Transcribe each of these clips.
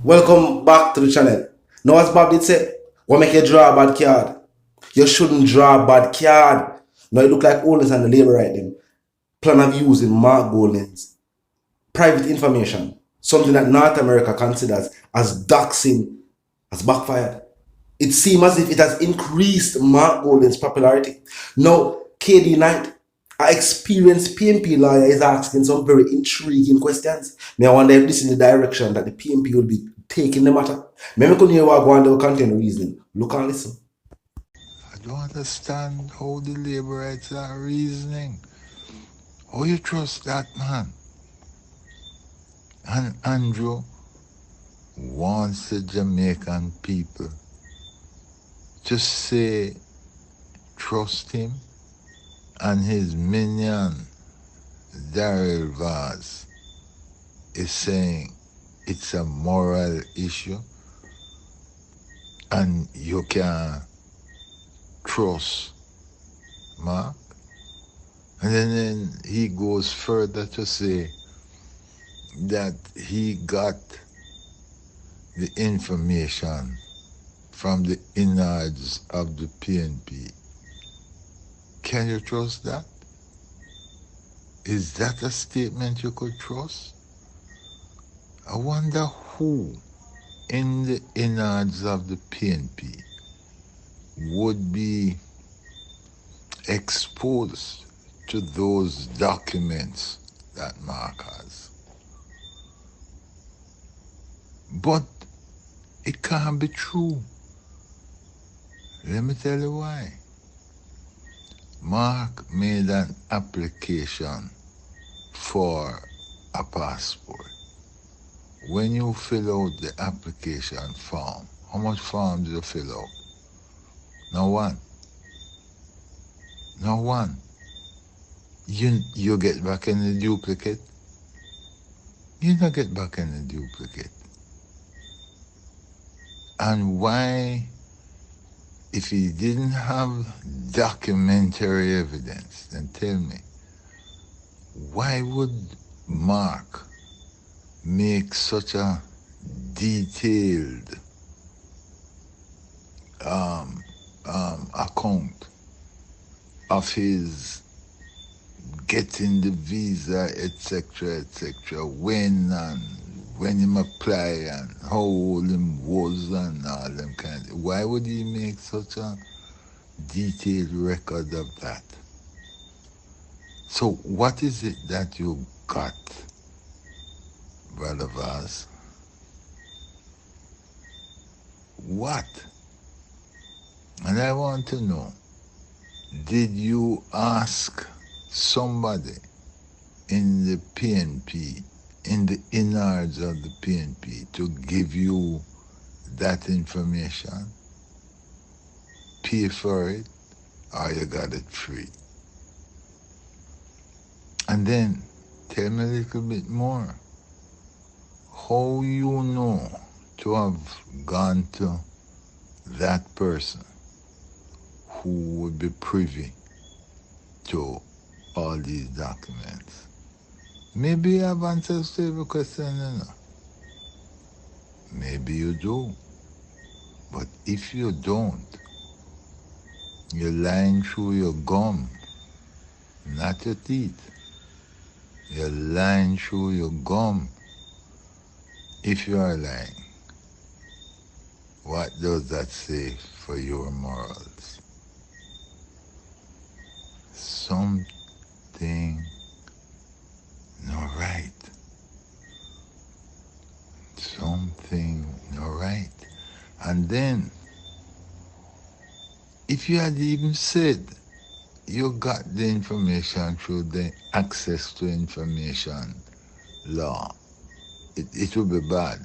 Welcome back to the channel. Now, as Bob did say, what make you draw a bad card? You shouldn't draw a bad card. Now, it look like Holness and the labor right them plan of using Mark Golding's private information, something that North America considers as doxing, has backfired. It seems as if it has increased Mark Golding's popularity. Now, KD Knight, an experienced PNP lawyer, is asking some very intriguing questions. Me, I wonder if this is the direction that the PNP will be taking the matter. Maybe can hear what go on the content reasoning. Look and listen. I don't understand how the Labourites are reasoning. How you trust that man? And Andrew wants the Jamaican people to say trust him, and his minion Daryl Vaz is saying it's a moral issue and you can trust Mark. And then he goes further to say that he got the information from the innards of the PNP. Can you trust that? Is that a statement you could trust? I wonder who in the innards of the PNP would be exposed to those documents that Mark has. But it can't be true. Let me tell you why. Mark made an application for a passport. When you fill out the application form, how much form do you fill out? No one. No one. You get back in the duplicate. You don't get back in the duplicate. And why, if he didn't have documentary evidence, then tell me, why would Mark make such a detailed account of his getting the visa, etc., when him apply and how old him was and all them kind of. Why would he make such a detailed record of that? So what is it that you got, Brother Vaz? What? And I want to know, did you ask somebody in the PNP, in the innards of the PNP, to give you that information? Pay for it, or you got it free? And then tell me a little bit more. How you know to have gone to that person who would be privy to all these documents? Maybe you have answers to every question, you know. Maybe you do. But if you don't, you're lying through your gum, not your teeth. You're lying through your gum. If you are lying, what does that say for your morals? Something not right. Something not right. And then, if you had even said you got the information through the access to information law, it would be bad.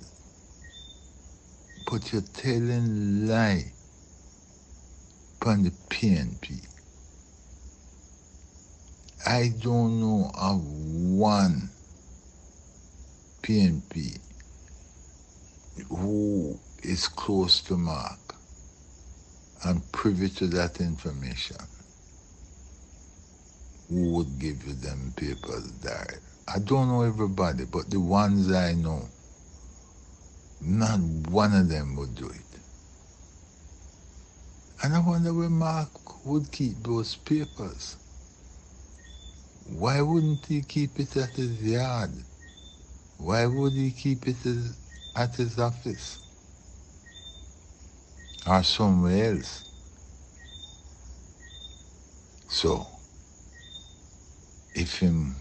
But you're telling lie upon the PNP. I don't know of one PNP who is close to Mark and privy to that information who would give you them papers there. I don't know everybody, but the ones I know, Not one of them would do it. And I wonder where Mark would keep those papers. Why wouldn't he keep it at his yard? Why would he keep it at his office? Or somewhere else? So, if him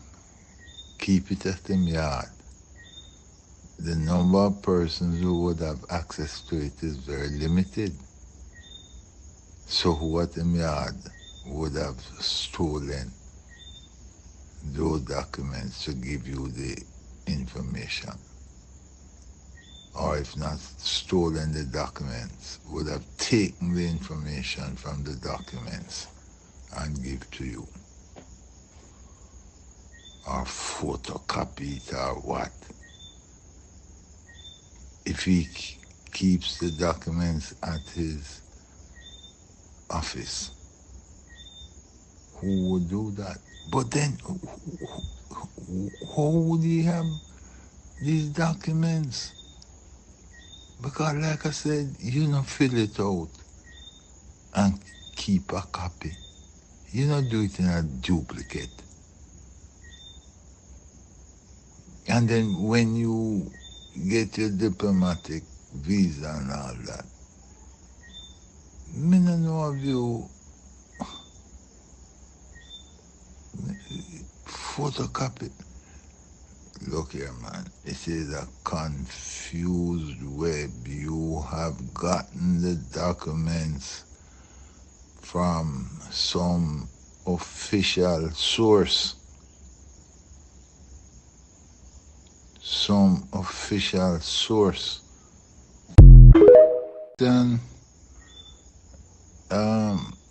keep it at him yard, the number of persons who would have access to it is very limited. So who at him yard would have stolen those documents to give you the information? Or if not stolen the documents, would have taken the information from the documents and give to you? Or photocopy it or what? If he keeps the documents at his office, who would do that? But then, how would he have these documents? Because like I said, you don't fill it out and keep a copy. You don't do it in a duplicate. And then when you get your diplomatic visa and all that, me no know of you photocopy. Look here, man. It is a confused web. You have gotten the documents from some official source. Some official source. Then,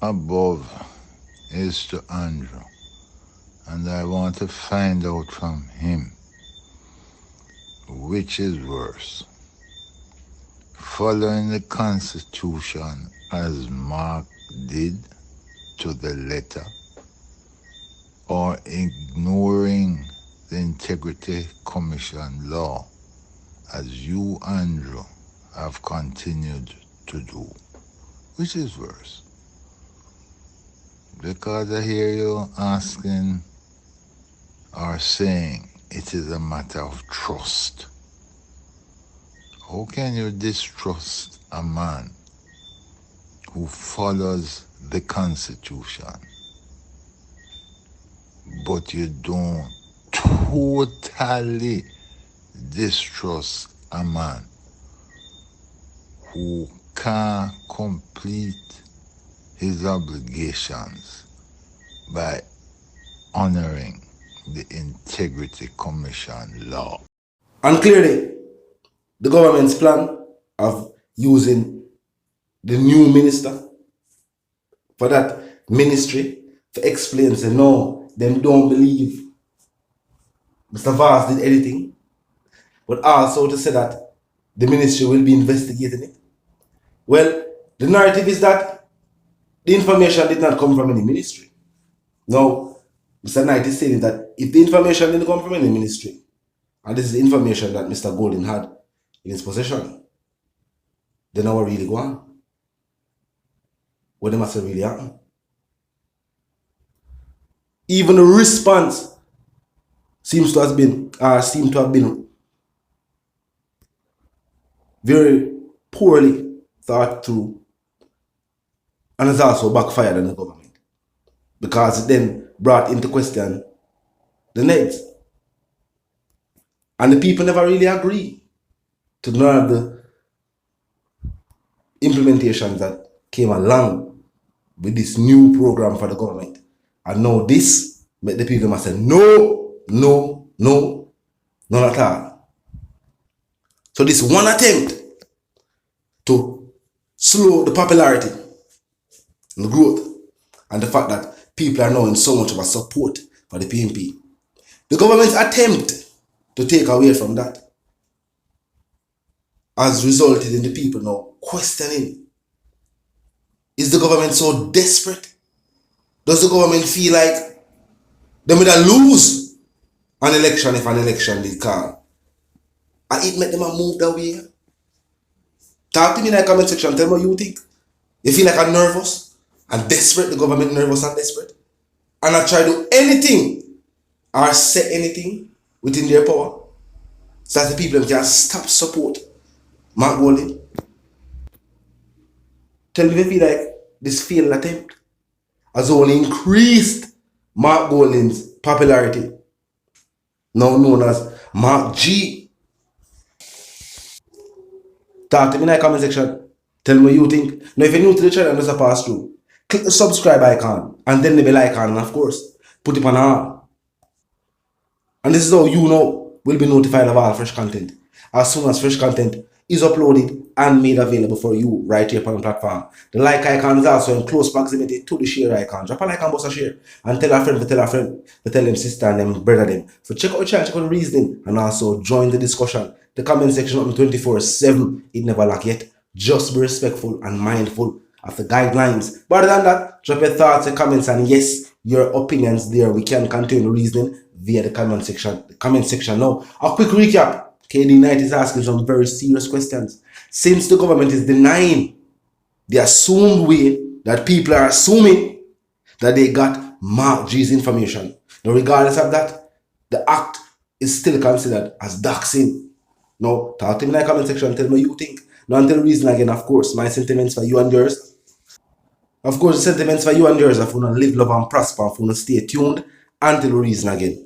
above is to Andrew. And I want to find out from him which is worse, following the Constitution as Mark did to the letter, or ignoring the Integrity Commission law as you, Andrew, have continued to do. Which is worse? Because I hear you asking or saying it is a matter of trust. How can you distrust a man who follows the Constitution, but you don't totally distrust a man who can't complete his obligations by honoring the Integrity Commission law? And clearly, the government's plan of using the new minister for that ministry to explain, say no, them don't believe Mr. Vaz did anything, but also to say that the ministry will be investigating it. Well, the narrative is that the information did not come from any ministry. Now, Mr. Knight is saying that if the information didn't come from any ministry, and this is the information that Mr. Golden had in his possession, then now we're really going. What must have really happened? Even the response seems to have been very poorly thought through, and has also backfired on the government, because it then brought into question the needs. And the people never really agree to none of the implementations that came along with this new program for the government. And now this make the people must say no, no, no, not at all. So this one attempt to slow the popularity and the growth and the fact that people are now in so much of a support for the PNP. The government's attempt to take away from that has resulted in the people now questioning, is the government so desperate? Does the government feel like they would lose an election if an election did call? And it made them move that way. Talk to me in the comment section. Tell me what you think. You feel like I'm nervous and desperate, the government nervous and desperate, and I try to do anything or say anything within their power so that the people can stop support Mark Golding. Tell me if you feel like this failed attempt has only increased Mark Golding's popularity, now known as Mark G. Talk to me in the comment section. Tell me what you think. Now, if you're new to the channel and just a pass through, click the subscribe icon and then the bell icon, and of course, put it on all. And this is how you know will be notified of all fresh content as soon as fresh content is uploaded and made available for you right here on the platform. The like icon is also in close proximity to the share icon. Drop a like and bust a share and tell a friend to tell a friend to tell them sister and them brother them. So check out the channel, check out the reasoning, and also join the discussion. The comment section open 24/7. It never lack yet. Just be respectful and mindful of the guidelines. But other than that, drop your thoughts and comments, and yes, your opinions there. We can continue reasoning via the comment section. The comment section now. A quick recap. KD Knight is asking some very serious questions. Since the government is denying the assumed way that people are assuming that they got Mark G's information. Now, regardless of that, the act is still considered as doxing. Now, talk to me in the comment section. Tell me what you think. Now, until reason again, of course, my sentiments for you and yours. Of course, the sentiments for you and yours. If you want to live, love, and prosper, if you want to stay tuned until reason again.